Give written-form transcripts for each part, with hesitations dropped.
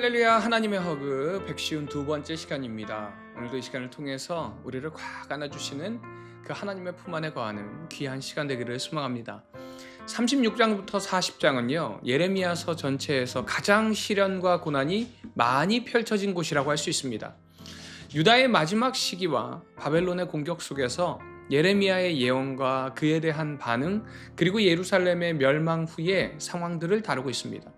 할렐루야. 하나님의 허그 152번째 시간입니다. 오늘도 이 시간을 통해서 우리를 꽉 안아주시는 그 하나님의 품 안에 거하는 귀한 시간 되기를 소망합니다. 36장부터 40장은요 예레미야서 전체에서 가장 시련과 고난이 많이 펼쳐진 곳이라고 할 수 있습니다. 유다의 마지막 시기와 바벨론의 공격 속에서 예레미야의 예언과 그에 대한 반응, 그리고 예루살렘의 멸망 후의 상황들을 다루고 있습니다.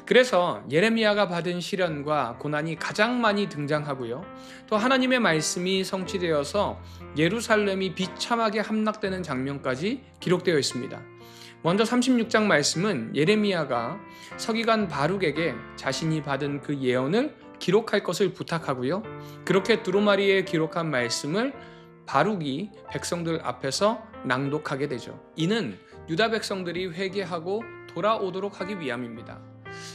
그래서 예레미야가 받은 시련과 고난이 가장 많이 등장하고요. 또 하나님의 말씀이 성취되어서 예루살렘이 비참하게 함락되는 장면까지 기록되어 있습니다. 먼저 36장 말씀은 예레미야가 서기관 바룩에게 자신이 받은 그 예언을 기록할 것을 부탁하고요. 그렇게 두루마리에 기록한 말씀을 바룩이 백성들 앞에서 낭독하게 되죠. 이는 유다 백성들이 회개하고 돌아오도록 하기 위함입니다.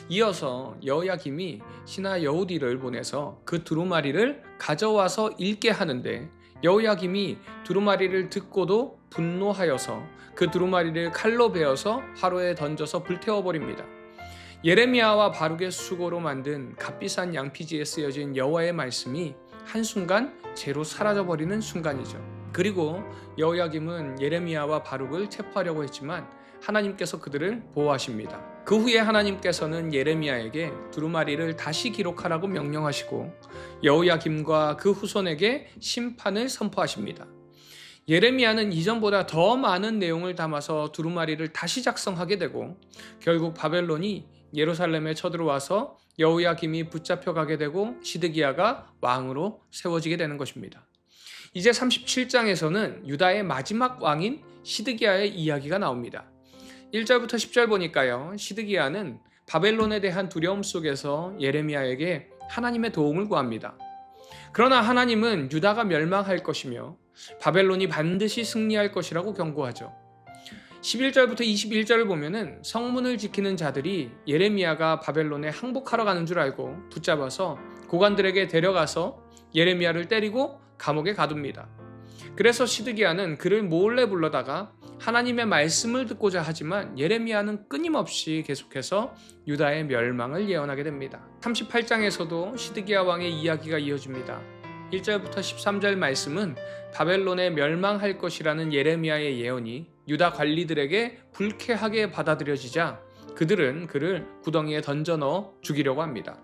이어서 여호야김이 신하 여우디를 보내서 그 두루마리를 가져와서 읽게 하는데 여호야김이 두루마리를 듣고도 분노하여서 그 두루마리를 칼로 베어서 화로에 던져서 불태워버립니다. 예레미야와 바룩의 수고로 만든 값비싼 양피지에 쓰여진 여호와의 말씀이 한순간 재로 사라져버리는 순간이죠. 그리고 여호야김은 예레미야와 바룩을 체포하려고 했지만 하나님께서 그들을 보호하십니다. 그 후에 하나님께서는 예레미야에게 두루마리를 다시 기록하라고 명령하시고 여호야김과 그 후손에게 심판을 선포하십니다. 예레미야는 이전보다 더 많은 내용을 담아서 두루마리를 다시 작성하게 되고 결국 바벨론이 예루살렘에 쳐들어와서 여호야김이 붙잡혀가게 되고 시드기야가 왕으로 세워지게 되는 것입니다. 이제 37장에서는 유다의 마지막 왕인 시드기야의 이야기가 나옵니다. 1절부터 10절 보니까요, 시드기야는 바벨론에 대한 두려움 속에서 예레미야에게 하나님의 도움을 구합니다. 그러나 하나님은 유다가 멸망할 것이며 바벨론이 반드시 승리할 것이라고 경고하죠. 11절부터 21절을 보면은 성문을 지키는 자들이 예레미야가 바벨론에 항복하러 가는 줄 알고 붙잡아서 고관들에게 데려가서 예레미야를 때리고 감옥에 가둡니다. 그래서 시드기야는 그를 몰래 불러다가 하나님의 말씀을 듣고자 하지만 예레미야는 끊임없이 계속해서 유다의 멸망을 예언하게 됩니다. 38장에서도 시드기야 왕의 이야기가 이어집니다. 1절부터 13절 말씀은 바벨론에 멸망할 것이라는 예레미야의 예언이 유다 관리들에게 불쾌하게 받아들여지자 그들은 그를 구덩이에 던져 넣어 죽이려고 합니다.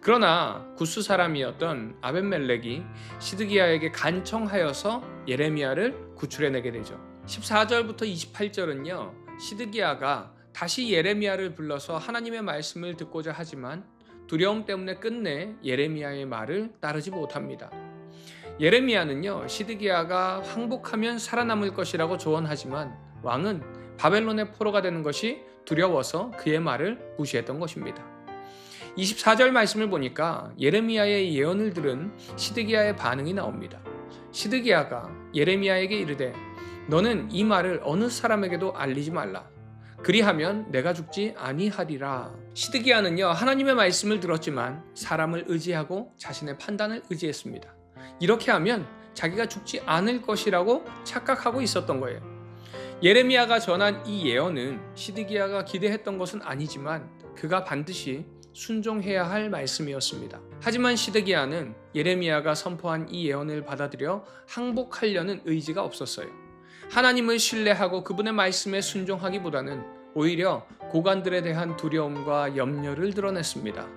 그러나 구스 사람이었던 아벤멜렉이 시드기야에게 간청하여서 예레미야를 구출해내게 되죠. 14절부터 28절은요 시드기야가 다시 예레미야를 불러서 하나님의 말씀을 듣고자 하지만 두려움 때문에 끝내 예레미야의 말을 따르지 못합니다. 예레미야는요 시드기야가 항복하면 살아남을 것이라고 조언하지만 왕은 바벨론의 포로가 되는 것이 두려워서 그의 말을 무시했던 것입니다. 24절 말씀을 보니까 예레미야의 예언을 들은 시드기야의 반응이 나옵니다. 시드기야가 예레미야에게 이르되 너는 이 말을 어느 사람에게도 알리지 말라. 그리하면 내가 죽지 아니하리라. 시드기야는요 하나님의 말씀을 들었지만 사람을 의지하고 자신의 판단을 의지했습니다. 이렇게 하면 자기가 죽지 않을 것이라고 착각하고 있었던 거예요. 예레미야가 전한 이 예언은 시드기야가 기대했던 것은 아니지만 그가 반드시 순종해야 할 말씀이었습니다. 하지만 시드기야는 예레미야가 선포한 이 예언을 받아들여 항복하려는 의지가 없었어요. 하나님을 신뢰하고 그분의 말씀에 순종하기보다는 오히려 고관들에 대한 두려움과 염려를 드러냈습니다.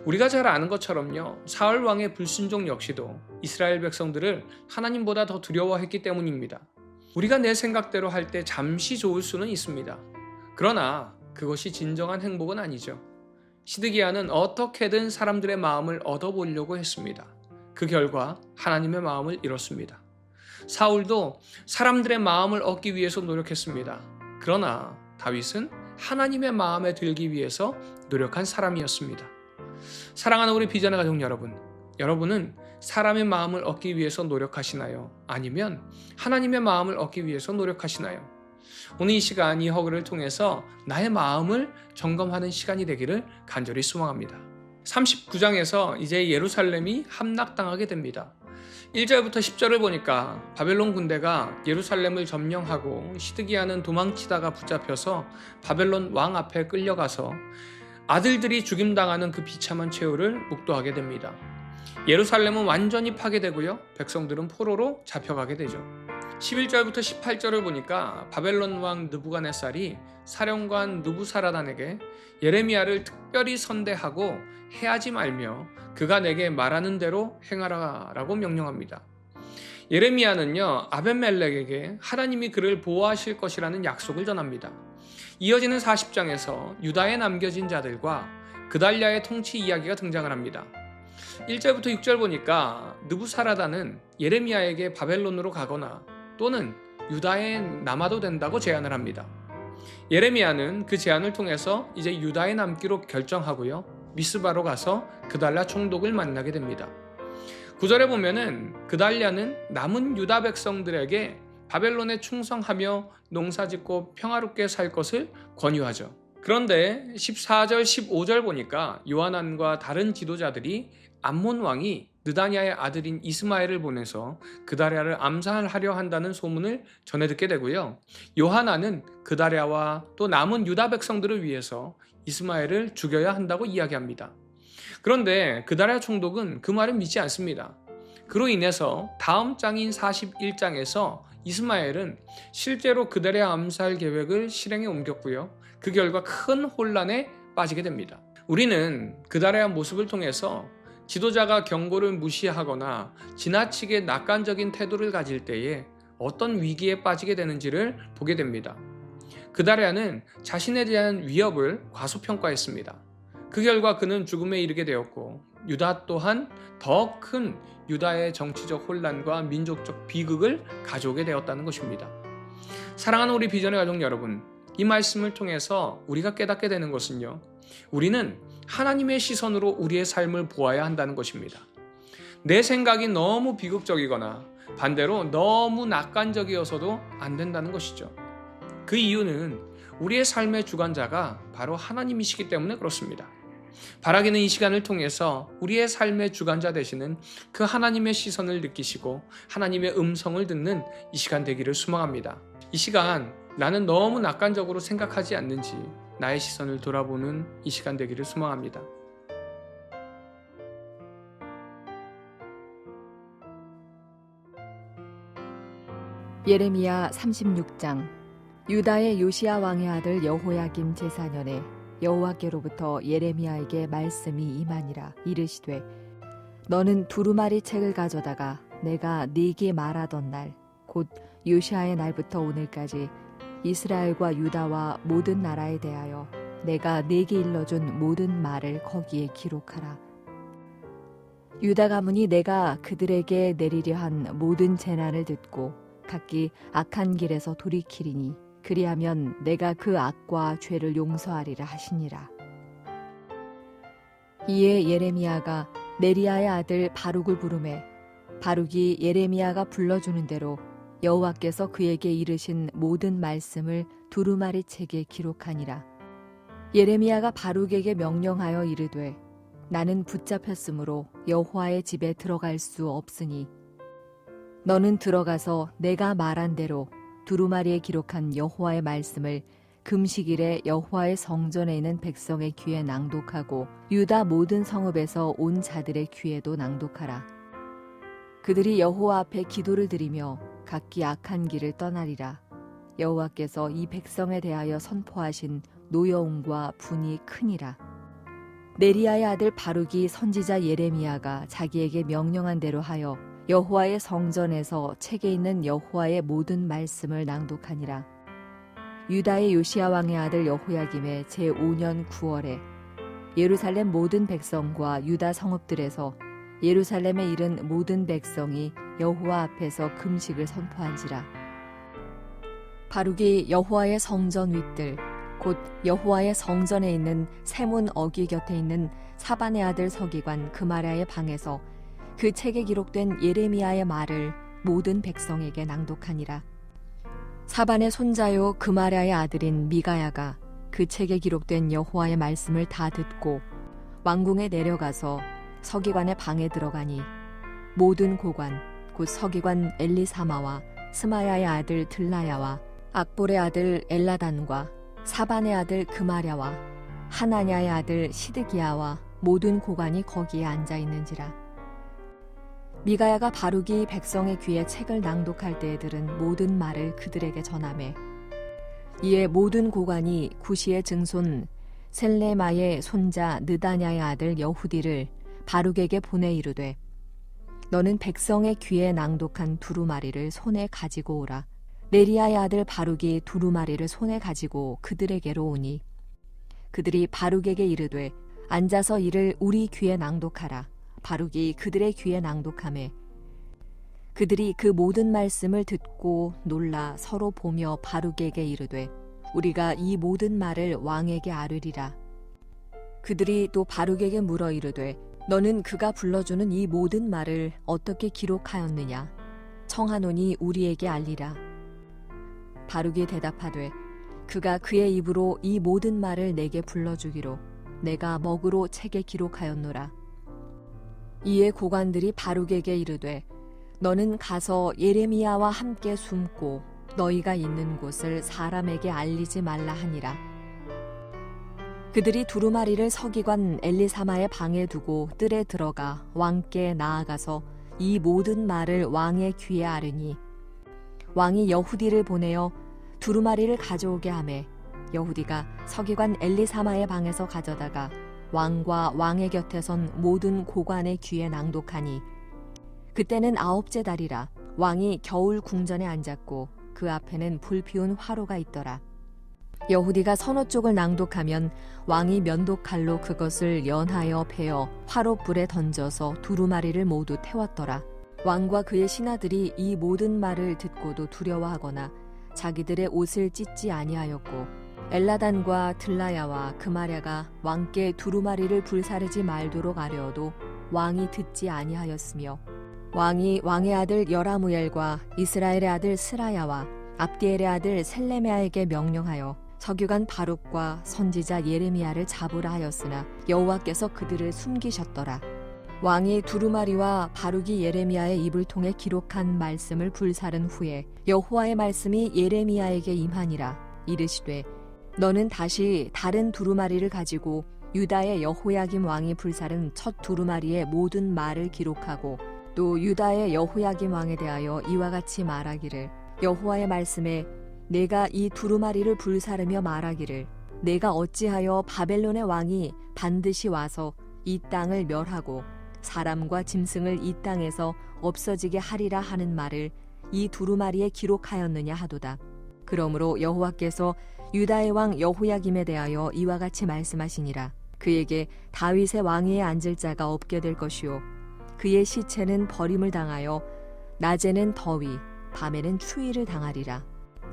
우리가 잘 아는 것처럼요 사울 왕의 불순종 역시도 이스라엘 백성들을 하나님보다 더 두려워했기 때문입니다. 우리가 내 생각대로 할 때 잠시 좋을 수는 있습니다. 그러나 그것이 진정한 행복은 아니죠. 시드기야는 어떻게든 사람들의 마음을 얻어보려고 했습니다. 그 결과 하나님의 마음을 잃었습니다. 사울도 사람들의 마음을 얻기 위해서 노력했습니다. 그러나 다윗은 하나님의 마음에 들기 위해서 노력한 사람이었습니다. 사랑하는 우리 비전의 가족 여러분, 여러분은 사람의 마음을 얻기 위해서 노력하시나요? 아니면 하나님의 마음을 얻기 위해서 노력하시나요? 오늘 이 시간 이 허그를 통해서 나의 마음을 점검하는 시간이 되기를 간절히 소망합니다. 39장에서 이제 예루살렘이 함락당하게 됩니다. 1절부터 10절을 보니까 바벨론 군대가 예루살렘을 점령하고 시드기야는 도망치다가 붙잡혀서 바벨론 왕 앞에 끌려가서 아들들이 죽임당하는 그 비참한 최후를 묵도하게 됩니다. 예루살렘은 완전히 파괴되고요. 백성들은 포로로 잡혀가게 되죠. 11절부터 18절을 보니까 바벨론 왕 느부갓네살이 사령관 느부사라단에게 예레미야를 특별히 선대하고 해하지 말며 그가 내게 말하는 대로 행하라라고 명령합니다. 예레미야는요, 아벤멜렉에게 하나님이 그를 보호하실 것이라는 약속을 전합니다. 이어지는 40장에서 유다에 남겨진 자들과 그달랴의 통치 이야기가 등장을 합니다. 1절부터 6절 보니까 느부사라단은 예레미야에게 바벨론으로 가거나 또는 유다에 남아도 된다고 제안을 합니다. 예레미야는 그 제안을 통해서 이제 유다에 남기로 결정하고요. 미스바로 가서 그달랴 총독을 만나게 됩니다. 9절에 보면은 그달랴는 남은 유다 백성들에게 바벨론에 충성하며 농사짓고 평화롭게 살 것을 권유하죠. 그런데 14절, 15절 보니까 요하난과 다른 지도자들이 암몬 왕이 느다냐의 아들인 이스마엘을 보내서 그달랴를 암살하려 한다는 소문을 전해 듣게 되고요. 요하난은 그달랴와 또 남은 유다 백성들을 위해서 이스마엘을 죽여야 한다고 이야기합니다. 그런데 그달랴 총독은 그 말을 믿지 않습니다. 그로 인해서 다음 장인 41장에서 이스마엘은 실제로 그달랴 암살 계획을 실행에 옮겼고요. 그 결과 큰 혼란에 빠지게 됩니다. 우리는 그달랴 모습을 통해서 지도자가 경고를 무시하거나 지나치게 낙관적인 태도를 가질 때에 어떤 위기에 빠지게 되는지를 보게 됩니다. 그달랴는 자신에 대한 위협을 과소평가했습니다. 그 결과 그는 죽음에 이르게 되었고 유다 또한 더 큰 유다의 정치적 혼란과 민족적 비극을 가져오게 되었다는 것입니다. 사랑하는 우리 비전의 가족 여러분, 이 말씀을 통해서 우리가 깨닫게 되는 것은요, 우리는 하나님의 시선으로 우리의 삶을 보아야 한다는 것입니다. 내 생각이 너무 비극적이거나 반대로 너무 낙관적이어서도 안 된다는 것이죠. 그 이유는 우리의 삶의 주관자가 바로 하나님이시기 때문에 그렇습니다. 바라기는 이 시간을 통해서 우리의 삶의 주관자 되시는 그 하나님의 시선을 느끼시고 하나님의 음성을 듣는 이 시간 되기를 소망합니다. 이 시간 나는 너무 낙관적으로 생각하지 않는지 나의 시선을 돌아보는 이 시간 되기를 소망합니다. 예레미야 36장. 유다의 요시야 왕의 아들 여호야김 제4년에 여호와께로부터 예레미야에게 말씀이 임하니라. 이르시되 너는 두루마리 책을 가져다가 내가 네게 말하던 날 곧 요시야의 날부터 오늘까지 이스라엘과 유다와 모든 나라에 대하여 내가 네게 일러준 모든 말을 거기에 기록하라. 유다 가문이 내가 그들에게 내리려 한 모든 재난을 듣고 각기 악한 길에서 돌이키리니 그리하면 내가 그 악과 죄를 용서하리라 하시니라. 이에 예레미야가 네리야의 아들 바룩을 부르매 바룩이 예레미야가 불러주는 대로 여호와께서 그에게 이르신 모든 말씀을 두루마리 책에 기록하니라. 예레미야가 바룩에게 명령하여 이르되 나는 붙잡혔으므로 여호와의 집에 들어갈 수 없으니 너는 들어가서 내가 말한 대로 두루마리에 기록한 여호와의 말씀을 금식일에 여호와의 성전에 있는 백성의 귀에 낭독하고 유다 모든 성읍에서 온 자들의 귀에도 낭독하라. 그들이 여호와 앞에 기도를 드리며 각기 악한 길을 떠나리라. 여호와께서 이 백성에 대하여 선포하신 노여움과 분이 크니라. 네리야의 아들 바룩이 선지자 예레미야가 자기에게 명령한 대로 하여 여호와의 성전에서 책에 있는 여호와의 모든 말씀을 낭독하니라. 유다의 요시야 왕의 아들 여호야김의 제5년 9월에 예루살렘 모든 백성과 유다 성읍들에서 예루살렘에 이른 모든 백성이 여호와 앞에서 금식을 선포한지라. 바룩이 여호와의 성전 윗들 곧 여호와의 성전에 있는 세문 어귀 곁에 있는 사반의 아들 서기관 그마랴의 방에서 그 책에 기록된 예레미야의 말을 모든 백성에게 낭독하니라. 사반의 손자요 그마랴의 아들인 미가야가 그 책에 기록된 여호와의 말씀을 다 듣고 왕궁에 내려가서 서기관의 방에 들어가니 모든 고관 곧 서기관 엘리사마와 스마야의 아들 들라야와 악볼의 아들 엘라단과 사반의 아들 그마랴와 하나냐의 아들 시드기야와 모든 고관이 거기에 앉아 있는지라. 미가야가 바룩이 백성의 귀에 책을 낭독할 때에 들은 모든 말을 그들에게 전하매 이에 모든 고관이 구시의 증손 셀레마의 손자 느다냐의 아들 여후디를 바룩에게 보내 이르되 너는 백성의 귀에 낭독한 두루마리를 손에 가지고 오라. 네리야의 아들 바룩이 두루마리를 손에 가지고 그들에게로 오니 그들이 바룩에게 이르되 앉아서 이를 우리 귀에 낭독하라. 바룩이 그들의 귀에 낭독하매 그들이 그 모든 말씀을 듣고 놀라 서로 보며 바룩에게 이르되 우리가 이 모든 말을 왕에게 아뢰리라. 그들이 또 바룩에게 물어 이르되 너는 그가 불러주는 이 모든 말을 어떻게 기록하였느냐? 청하노니 우리에게 알리라. 바룩이 대답하되 그가 그의 입으로 이 모든 말을 내게 불러주기로 내가 먹으로 책에 기록하였노라. 이에 고관들이 바룩에게 이르되 너는 가서 예레미야와 함께 숨고 너희가 있는 곳을 사람에게 알리지 말라 하니라. 그들이 두루마리를 서기관 엘리사마의 방에 두고 뜰에 들어가 왕께 나아가서 이 모든 말을 왕의 귀에 아르니 왕이 여후디를 보내어 두루마리를 가져오게 하매 여후디가 서기관 엘리사마의 방에서 가져다가 왕과 왕의 곁에 선 모든 고관의 귀에 낭독하니 그때는 9째 달이라. 왕이 겨울 궁전에 앉았고 그 앞에는 불피운 화로가 있더라. 여후디가 서너 쪽을 낭독하면 왕이 면도칼로 그것을 연하여 베어 화롯불에 던져서 두루마리를 모두 태웠더라. 왕과 그의 신하들이 이 모든 말을 듣고도 두려워하거나 자기들의 옷을 찢지 아니하였고 엘라단과 들라야와 그마랴가 왕께 두루마리를 불사르지 말도록 아뢰어도 왕이 듣지 아니하였으며 왕이 왕의 아들 여라무엘과 이스라엘의 아들 스라야와 압디엘의 아들 셀레메아에게 명령하여 서기관 바룩과 선지자 예레미야를 잡으라 하였으나 여호와께서 그들을 숨기셨더라. 왕이 두루마리와 바룩이 예레미야의 입을 통해 기록한 말씀을 불사른 후에 여호와의 말씀이 예레미야에게 임하니라. 이르시되 너는 다시 다른 두루마리를 가지고 유다의 여호야김 왕이 불사른 첫 두루마리의 모든 말을 기록하고 또 유다의 여호야김 왕에 대하여 이와 같이 말하기를 여호와의 말씀에 내가 이 두루마리를 불사르며 말하기를 내가 어찌하여 바벨론의 왕이 반드시 와서 이 땅을 멸하고 사람과 짐승을 이 땅에서 없어지게 하리라 하는 말을 이 두루마리에 기록하였느냐 하도다. 그러므로 여호와께서 유다의 왕 여호야김에 대하여 이와 같이 말씀하시니라. 그에게 다윗의 왕위에 앉을 자가 없게 될 것이요 그의 시체는 버림을 당하여 낮에는 더위 밤에는 추위를 당하리라.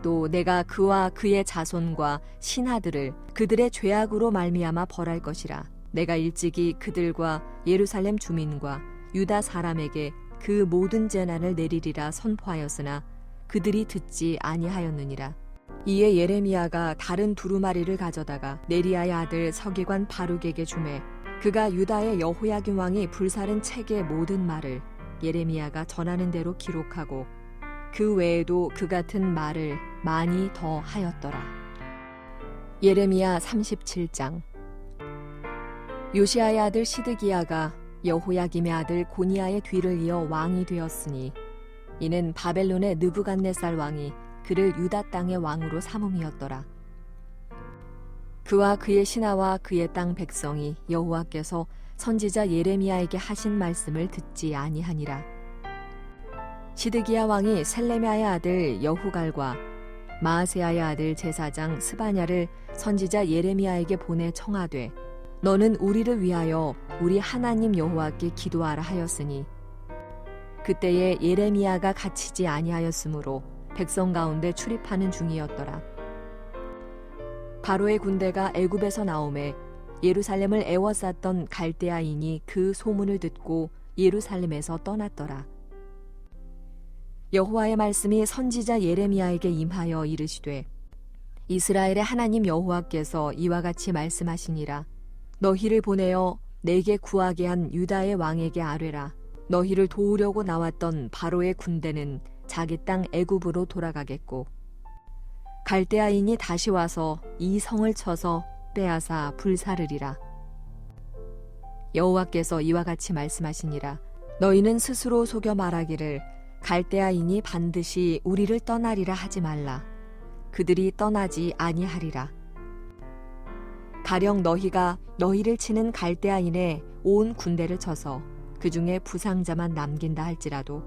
또 내가 그와 그의 자손과 신하들을 그들의 죄악으로 말미암아 벌할 것이라. 내가 일찍이 그들과 예루살렘 주민과 유다 사람에게 그 모든 재난을 내리리라 선포하였으나 그들이 듣지 아니하였느니라. 이에 예레미야가 다른 두루마리를 가져다가 네리야의 아들 서기관 바룩에게 주매 그가 유다의 여호야김 왕이 불사른 책의 모든 말을 예레미야가 전하는 대로 기록하고 그 외에도 그 같은 말을 많이 더 하였더라. 예레미야 37장. 요시아의 아들 시드기야가 여호야김의 아들 고니야의 뒤를 이어 왕이 되었으니 이는 바벨론의 느부갓네살 왕이 그를 유다 땅의 왕으로 삼음이었더라. 그와 그의 신하와 그의 땅 백성이 여호와께서 선지자 예레미야에게 하신 말씀을 듣지 아니하니라. 시드기야 왕이 셀레미야의 아들 여후갈과 마아세야의 아들 제사장 스바냐를 선지자 예레미야에게 보내 청하되 너는 우리를 위하여 우리 하나님 여호와께 기도하라 하였으니 그때에 예레미야가 갇히지 아니하였으므로 백성 가운데 출입하는 중이었더라. 바로의 군대가 애굽에서 나오매 예루살렘을 애워쌌던 갈대아인이 그 소문을 듣고 예루살렘에서 떠났더라. 여호와의 말씀이 선지자 예레미야에게 임하여 이르시되 이스라엘의 하나님 여호와께서 이와 같이 말씀하시니라. 너희를 보내어 내게 구하게 한 유다의 왕에게 아뢰라. 너희를 도우려고 나왔던 바로의 군대는 자기 땅 애굽으로 돌아가겠고 갈대아인이 다시 와서 이 성을 쳐서 빼앗아 불사르리라. 여호와께서 이와 같이 말씀하시니라. 너희는 스스로 속여 말하기를 갈대아인이 반드시 우리를 떠나리라 하지 말라. 그들이 떠나지 아니하리라. 가령 너희가 너희를 치는 갈대아인의 온 군대를 쳐서 그 중에 부상자만 남긴다 할지라도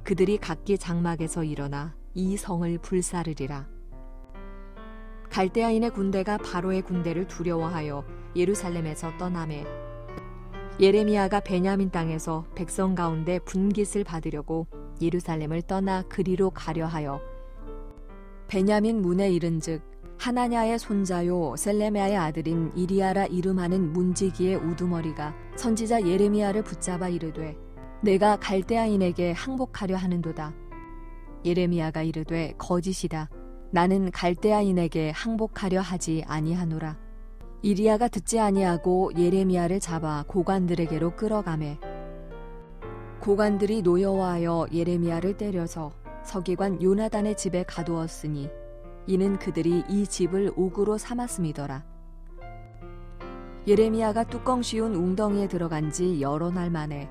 그들이 각기 장막에서 일어나 이 성을 불사르리라. 갈대아인의 군대가 바로의 군대를 두려워하여 예루살렘에서 떠나매 예레미야가 베냐민 땅에서 백성 가운데 분깃을 받으려고 예루살렘을 떠나 그리로 가려 하여 베냐민 문에 이른즉 하나냐의 손자요 셀레메아의 아들인 이리야라 이름하는 문지기의 우두머리가 선지자 예레미야를 붙잡아 이르되 내가 갈대아인에게 항복하려 하는도다. 예레미야가 이르되 거짓이다. 나는 갈대아인에게 항복하려 하지 아니하노라. 이리야가 듣지 아니하고 예레미야를 잡아 고관들에게로 끌어가매 고관들이 노여워하여 예레미야를 때려서 서기관 요나단의 집에 가두었으니 이는 그들이 이 집을 옥으로 삼았음이더라. 예레미야가 뚜껑 씌운 웅덩이에 들어간 지 여러 날 만에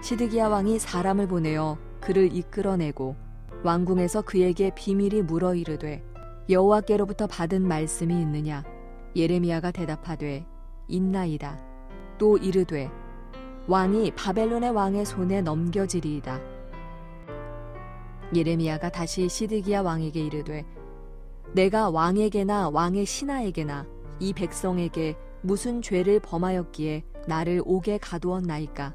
시드기야 왕이 사람을 보내어 그를 이끌어내고 왕궁에서 그에게 비밀이 물어 이르되 여호와께로부터 받은 말씀이 있느냐? 예레미야가 대답하되 있나이다. 또 이르되 왕이 바벨론의 왕의 손에 넘겨지리이다. 예레미야가 다시 시드기야 왕에게 이르되 내가 왕에게나 왕의 신하에게나 이 백성에게 무슨 죄를 범하였기에 나를 옥에 가두었나이까?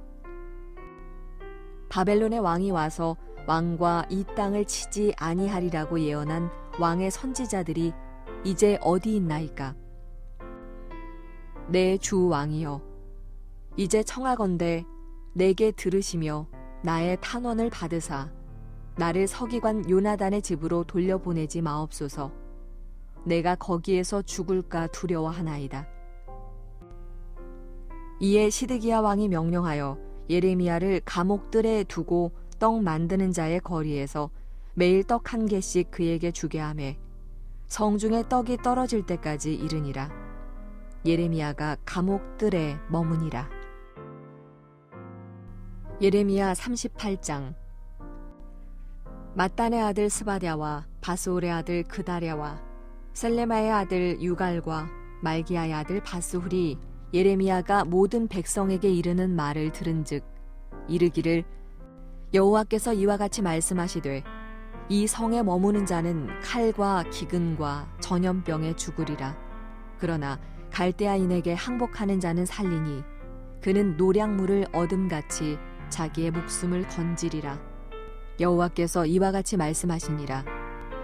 바벨론의 왕이 와서 왕과 이 땅을 치지 아니하리라고 예언한 왕의 선지자들이 이제 어디 있나이까? 내 주 왕이여, 이제 청하건대 내게 들으시며 나의 탄원을 받으사 나를 서기관 요나단의 집으로 돌려보내지 마옵소서. 내가 거기에서 죽을까 두려워하나이다. 이에 시드기야 왕이 명령하여 예레미야를 감옥들에 두고 떡 만드는 자의 거리에서 매일 떡 한 개씩 그에게 주게 하매 성중에 떡이 떨어질 때까지 이르니라. 예레미야가 감옥들에 머무니라. 예레미야 38장. mat단의 아들 스바랴와 바스올의 아들 그다랴와 셀레마의 아들 유갈과 말기야의 아들 바스훌이 예레미야가 모든 백성에게 이르는 말을 들은즉 이르기를 여호와께서 이와 같이 말씀하시되 이 성에 머무는 자는 칼과 기근과 전염병에 죽으리라. 그러나 갈대아인에게 항복하는 자는 살리니 그는 노량물을 얻음같이 자기의 목숨을 건지리라. 여호와께서 이와 같이 말씀하시니라.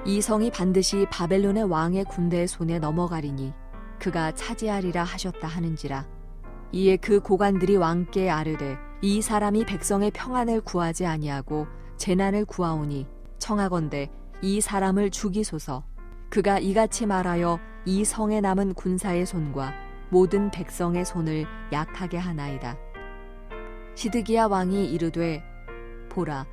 이 성이 반드시 바벨론의 왕의 군대의 손에 넘어가리니 그가 차지하리라 하셨다 하는지라. 이에 그 고관들이 왕께 아뢰되 이 사람이 백성의 평안을 구하지 아니하고 재난을 구하오니 청하건대 이 사람을 죽이소서. 그가 이같이 말하여 이 성에 남은 군사의 손과 모든 백성의 손을 약하게 하나이다. 시드기야 왕이 이르되 보라,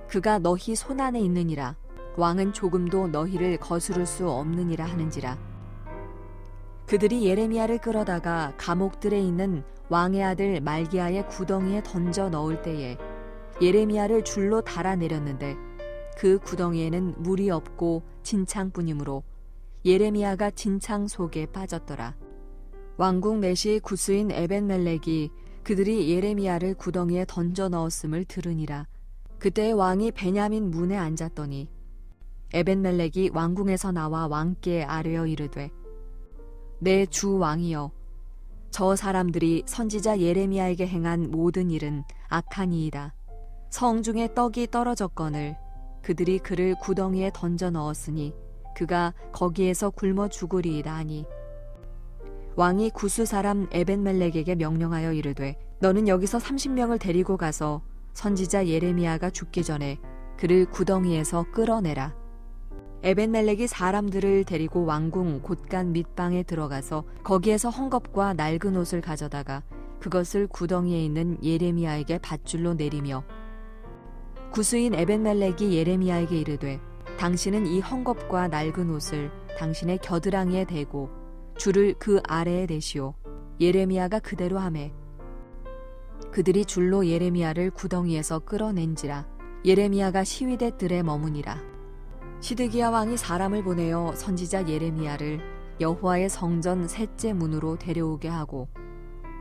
그가 너희 손안에 있느니라. 왕은 조금도 너희를 거스를 수 없느니라 하는지라. 그들이 예레미야를 끌어다가 감옥들에 있는 왕의 아들 말기야의 구덩이에 던져 넣을 때에 예레미야를 줄로 달아내렸는데 그 구덩이에는 물이 없고 진창뿐이므로 예레미야가 진창 속에 빠졌더라. 왕궁 내시 구스인 에벤멜렉이 그들이 예레미야를 구덩이에 던져 넣었음을 들으니라. 그때 왕이 베냐민 문에 앉았더니 에벤멜렉이 왕궁에서 나와 왕께 아뢰어 이르되 내 주 왕이여, 저 사람들이 선지자 예레미야에게 행한 모든 일은 악하니이다. 성중에 떡이 떨어졌거늘 그들이 그를 구덩이에 던져 넣었으니 그가 거기에서 굶어 죽으리이다 하니 왕이 구스 사람 에벤멜렉에게 명령하여 이르되 너는 여기서 30명을 데리고 가서 선지자 예레미야가 죽기 전에 그를 구덩이에서 끌어내라. 에벤멜렉이 사람들을 데리고 왕궁 곳간 밑방에 들어가서 거기에서 헝겊과 낡은 옷을 가져다가 그것을 구덩이에 있는 예레미야에게 밧줄로 내리며 구스인 에벤멜렉이 예레미야에게 이르되 당신은 이 헝겊과 낡은 옷을 당신의 겨드랑이에 대고 줄을 그 아래에 내시오. 예레미야가 그대로 하매 그들이 줄로 예레미야를 구덩이에서 끌어낸지라. 예레미야가 시위대 뜰에 머무니라. 시드기야 왕이 사람을 보내어 선지자 예레미야를 여호와의 성전 셋째 문으로 데려오게 하고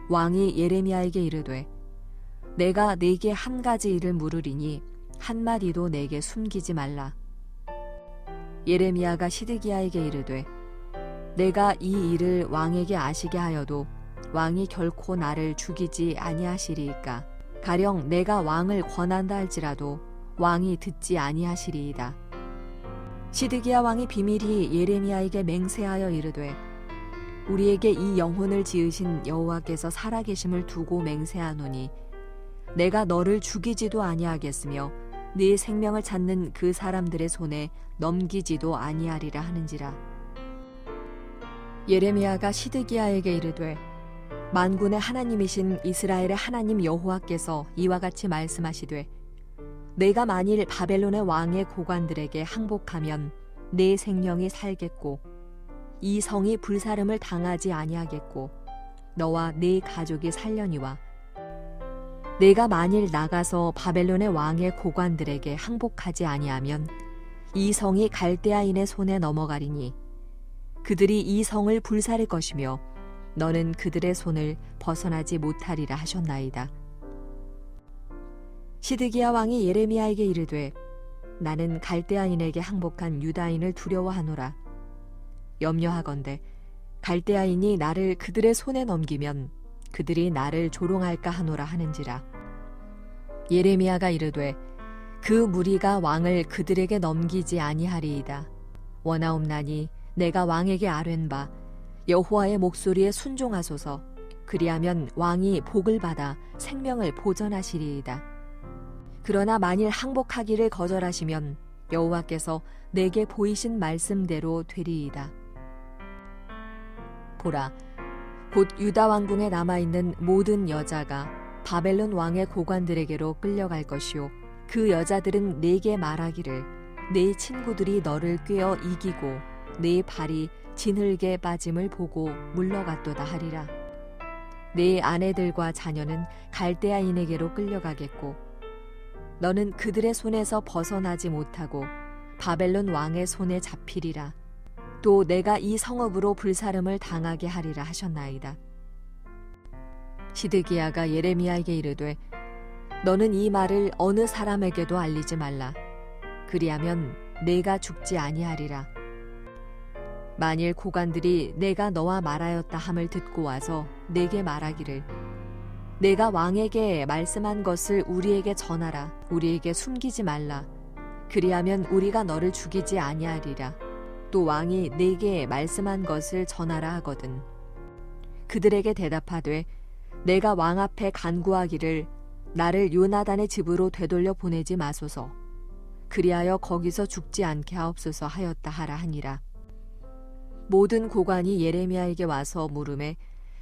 왕이 예레미야에게 이르되 내가 네게 한 가지 일을 물으리니 한마디도 내게 숨기지 말라. 예레미야가 시드기야에게 이르되 내가 이 일을 왕에게 아시게 하여도 왕이 결코 나를 죽이지 아니하시리이까. 가령 내가 왕을 권한다 할지라도 왕이 듣지 아니하시리이다. 시드기야 왕이 비밀히 예레미야에게 맹세하여 이르되 우리에게 이 영혼을 지으신 여호와께서 살아계심을 두고 맹세하노니 내가 너를 죽이지도 아니하겠으며 네 생명을 찾는 그 사람들의 손에 넘기지도 아니하리라 하는지라. 예레미야가 시드기야에게 이르되 만군의 하나님이신 이스라엘의 하나님 여호와께서 이와 같이 말씀하시되 내가 만일 바벨론의 왕의 고관들에게 항복하면 내 생명이 살겠고 이 성이 불사름을 당하지 아니하겠고 너와 네 가족이 살려니와 내가 만일 나가서 바벨론의 왕의 고관들에게 항복하지 아니하면 이 성이 갈대아인의 손에 넘어가리니 그들이 이 성을 불사를 것이며 너는 그들의 손을 벗어나지 못하리라 하셨나이다. 시드기야 왕이 예레미야에게 이르되 나는 갈대아인에게 항복한 유다인을 두려워하노라. 염려하건대 갈대아인이 나를 그들의 손에 넘기면 그들이 나를 조롱할까 하노라 하는지라. 예레미야가 이르되 그 무리가 왕을 그들에게 넘기지 아니하리이다. 원하옵나니 내가 왕에게 아뢰는 바 여호와의 목소리에 순종하소서. 그리하면 왕이 복을 받아 생명을 보전하시리이다. 그러나 만일 항복하기를 거절하시면 여호와께서 내게 보이신 말씀대로 되리이다. 보라, 곧 유다 왕궁에 남아있는 모든 여자가 바벨론 왕의 고관들에게로 끌려갈 것이요 그 여자들은 내게 말하기를 네 친구들이 너를 꿰어 이기고 네 발이 진흙에 빠짐을 보고 물러갔도다 하리라. 네 아내들과 자녀는 갈대아인에게로 끌려가겠고 너는 그들의 손에서 벗어나지 못하고 바벨론 왕의 손에 잡히리라. 또 내가 이 성읍으로 불사름을 당하게 하리라 하셨나이다. 시드기야가 예레미야에게 이르되 너는 이 말을 어느 사람에게도 알리지 말라. 그리하면 내가 죽지 아니하리라. 만일 고관들이 내가 너와 말하였다 함을 듣고 와서 내게 말하기를 내가 왕에게 말씀한 것을 우리에게 전하라. 우리에게 숨기지 말라. 그리하면 우리가 너를 죽이지 아니하리라. 또 왕이 내게 말씀한 것을 전하라 하거든 그들에게 대답하되 내가 왕 앞에 간구하기를 나를 요나단의 집으로 되돌려 보내지 마소서. 그리하여 거기서 죽지 않게 하옵소서 하였다 하라 하니라. 모든 고관이 예레미야에게 와서 물으매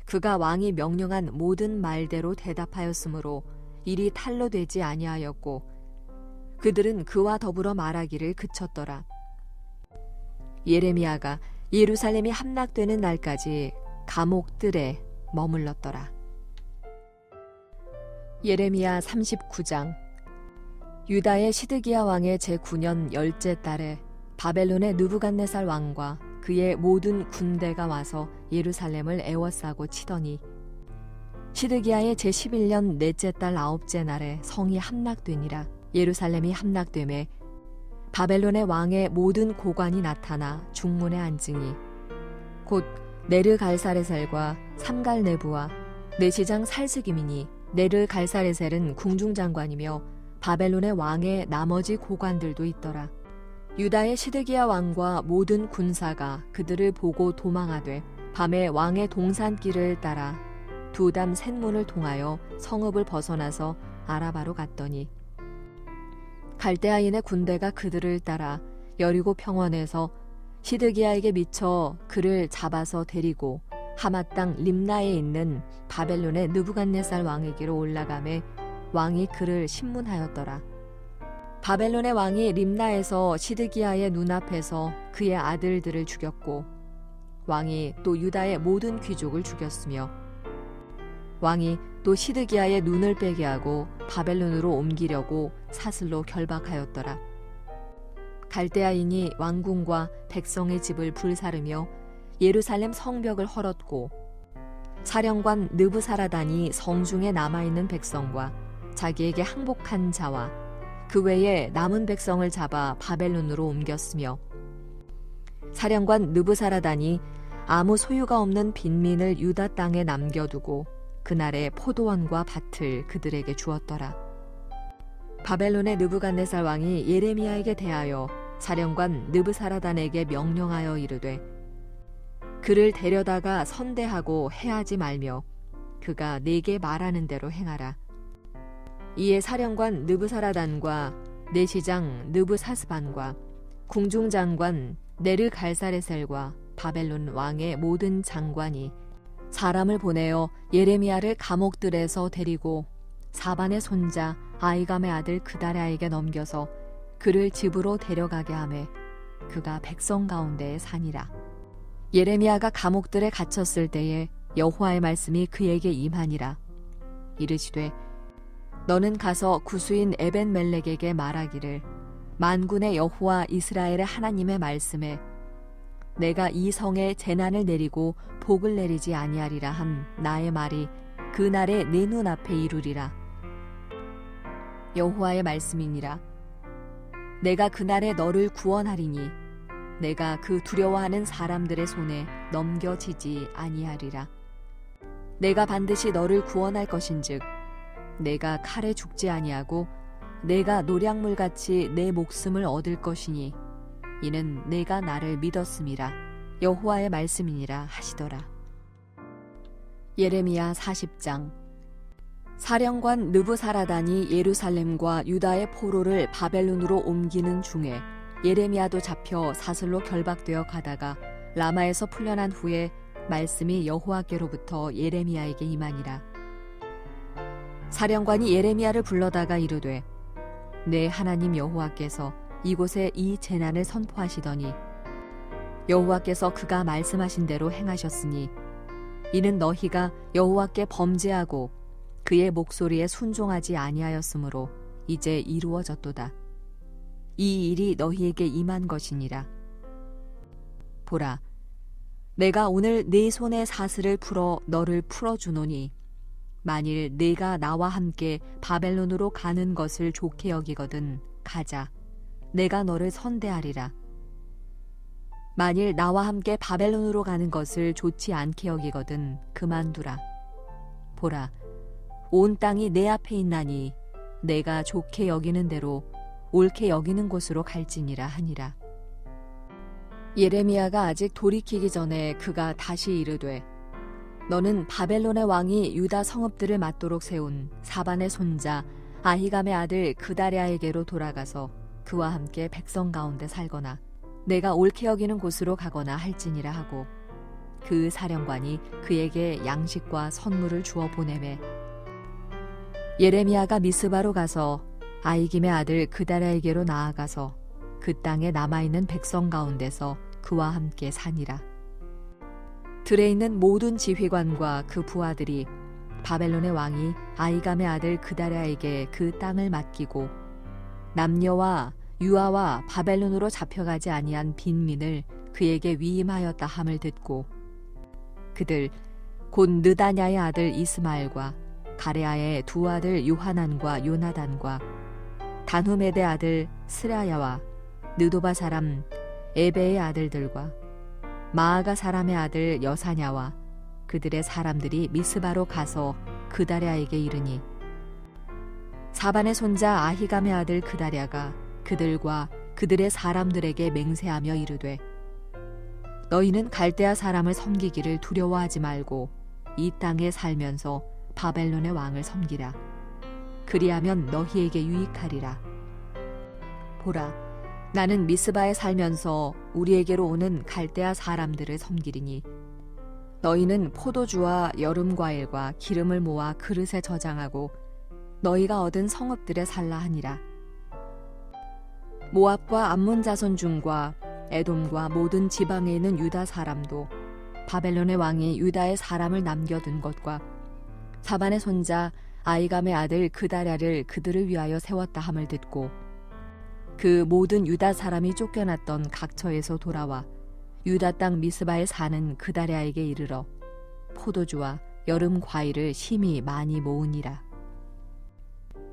그가 왕이 명령한 모든 말대로 대답하였으므로 일이 탈로 되지 아니하였고 그들은 그와 더불어 말하기를 그쳤더라. 예레미야가 예루살렘이 함락되는 날까지 감옥 뜰에 머물렀더라. 예레미야 39장. 유다의 시드기야 왕의 제9년 10째 달에 바벨론의 느부갓네살 왕과 그의 모든 군대가 와서 예루살렘을 애워싸고 치더니 시드기야의 제11년 넷째 달 9째 날에 성이 함락되니라. 예루살렘이 함락되매 바벨론의 왕의 모든 고관이 나타나 중문에 앉으니 곧 네르갈사레셀과 삼갈네부와 내시장 살스김이니 네르갈사레셀은 궁중장관이며 바벨론의 왕의 나머지 고관들도 있더라. 유다의 시드기야 왕과 모든 군사가 그들을 보고 도망하되 밤에 왕의 동산길을 따라 두담 셋문을 통하여 성읍을 벗어나서 아라바로 갔더니 갈대아인의 군대가 그들을 따라 여리고 평원에서 시드기야에게 미쳐 그를 잡아서 데리고 하맛 땅 림나에 있는 바벨론의 느부갓네살 왕에게로 올라가매 왕이 그를 신문하였더라. 바벨론의 왕이 림나에서 시드기야의 눈앞에서 그의 아들들을 죽였고 왕이 또 유다의 모든 귀족을 죽였으며 왕이 또 시드기야의 눈을 빼게 하고 바벨론으로 옮기려고 사슬로 결박하였더라. 갈대아인이 왕궁과 백성의 집을 불사르며 예루살렘 성벽을 헐었고 사령관 느부사라단이 성중에 남아있는 백성과 자기에게 항복한 자와 그 외에 남은 백성을 잡아 바벨론으로 옮겼으며 사령관 느부사라단이 아무 소유가 없는 빈민을 유다 땅에 남겨두고 그날의 포도원과 밭을 그들에게 주었더라. 바벨론의 느부갓네살 왕이 예레미야에게 대하여 사령관 느부사라단에게 명령하여 이르되 그를 데려다가 선대하고 해하지 말며 그가 네게 말하는 대로 행하라. 이에 사령관 느부사라단과 내시장 느부사스반과 궁중장관 네르갈사레셀과 바벨론 왕의 모든 장관이 사람을 보내어 예레미야를 감옥들에서 데리고 사반의 손자 아히감의 아들 그다랴에게 넘겨서 그를 집으로 데려가게 하매 그가 백성 가운데에 사니라. 예레미야가 감옥들에 갇혔을 때에 여호와의 말씀이 그에게 임하니라. 이르시되 너는 가서 구수인 에벤멜렉에게 말하기를 만군의 여호와 이스라엘의 하나님의 말씀에 내가 이 성에 재난을 내리고 복을 내리지 아니하리라 한 나의 말이 그날에 내 눈앞에 이루리라. 여호와의 말씀이니라. 내가 그날에 너를 구원하리니 내가 그 두려워하는 사람들의 손에 넘겨지지 아니하리라. 내가 반드시 너를 구원할 것인즉 내가 칼에 죽지 아니하고 내가 노량물같이 내 목숨을 얻을 것이니 이는 내가 나를 믿었음이라. 여호와의 말씀이니라 하시더라. 예레미야 40장. 사령관 느부사라단이 예루살렘과 유다의 포로를 바벨론으로 옮기는 중에 예레미야도 잡혀 사슬로 결박되어 가다가 라마에서 풀려난 후에 말씀이 여호와께로부터 예레미야에게 임하니라. 사령관이 예레미야를 불러다가 이르되 내 하나님 여호와께서 이곳에 이 재난을 선포하시더니 여호와께서 그가 말씀하신 대로 행하셨으니 이는 너희가 여호와께 범죄하고 그의 목소리에 순종하지 아니하였으므로 이제 이루어졌도다. 이 일이 너희에게 임한 것이니라. 보라, 내가 오늘 네 손의 사슬을 풀어 너를 풀어주노니 만일 네가 나와 함께 바벨론으로 가는 것을 좋게 여기거든 가자. 내가 너를 선대하리라. 만일 나와 함께 바벨론으로 가는 것을 좋지 않게 여기거든 그만두라. 보라, 온 땅이 내 앞에 있나니 내가 좋게 여기는 대로 옳게 여기는 곳으로 갈지니라 하니라. 예레미야가 아직 돌이키기 전에 그가 다시 이르되 너는 바벨론의 왕이 유다 성읍들을 맞도록 세운 사반의 손자 아히감의 아들 그다랴에게로 돌아가서 그와 함께 백성 가운데 살거나 내가 옳게 여기는 곳으로 가거나 할지니라 하고 그 사령관이 그에게 양식과 선물을 주어 보내매 예레미야가 미스바로 가서 아히김의 아들 그다랴에게로 나아가서 그 땅에 남아있는 백성 가운데서 그와 함께 사니라. 들에 있는 모든 지휘관과 그 부하들이 바벨론의 왕이 아히감의 아들 그다랴에게 그 땅을 맡기고 남녀와 유아와 바벨론으로 잡혀가지 아니한 빈민을 그에게 위임하였다 함을 듣고 그들 곧 느다냐의 아들 이스마엘과 가레아의 두 아들 요하난과 요나단과 단후메대 아들 스라야와 느도바 사람 에베의 아들들과 마아가 사람의 아들 여사냐와 그들의 사람들이 미스바로 가서 그다랴에게 이르니 사반의 손자 아히감의 아들 그다랴가 그들과 그들의 사람들에게 맹세하며 이르되 너희는 갈대아 사람을 섬기기를 두려워하지 말고 이 땅에 살면서 바벨론의 왕을 섬기라. 그리하면 너희에게 유익하리라. 보라, 나는 미스바에 살면서 우리에게로 오는 갈대아 사람들을 섬기리니 너희는 포도주와 여름 과일과 기름을 모아 그릇에 저장하고 너희가 얻은 성읍들에 살라 하니라. 모압과 암몬 자손 중과 에돔과 모든 지방에 있는 유다 사람도 바벨론의 왕이 유다의 사람을 남겨둔 것과 사반의 손자 아이감의 아들 그다랴를 그들을 위하여 세웠다 함을 듣고 그 모든 유다 사람이 쫓겨났던 각처에서 돌아와 유다 땅 미스바에 사는 그다랴에게 이르러 포도주와 여름 과일을 심히 많이 모으니라.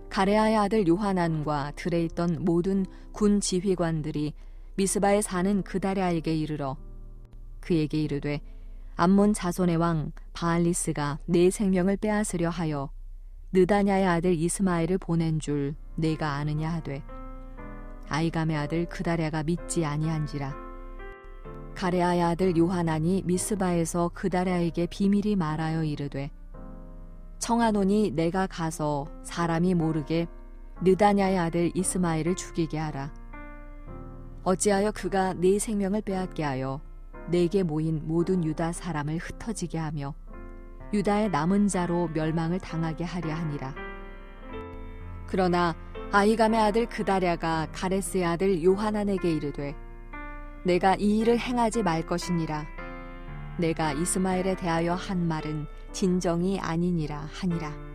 가레아의 아들 요하난과 들에 있던 모든 군 지휘관들이 미스바에 사는 그다랴에게 이르러 그에게 이르되 암몬 자손의 왕 바알리스가 내 생명을 빼앗으려 하여 느다냐의 아들 이스마엘을 보낸 줄 내가 아느냐 하되 아이감의 아들 그다랴가 믿지 아니한지라. 가레아의 아들 요하난이 미스바에서 그다랴에게 비밀이 말하여 이르되 청하노니 내가 가서 사람이 모르게 느다냐의 아들 이스마엘을 죽이게 하라. 어찌하여 그가 네 생명을 빼앗게 하여 내게 모인 모든 유다 사람을 흩어지게 하며 유다의 남은 자로 멸망을 당하게 하려 하니라. 그러나 아이감의 아들 그다랴가 가레스의 아들 요하난에게 이르되 내가 이 일을 행하지 말 것이니라. 내가 이스마엘에 대하여 한 말은 진정이 아니니라 하니라.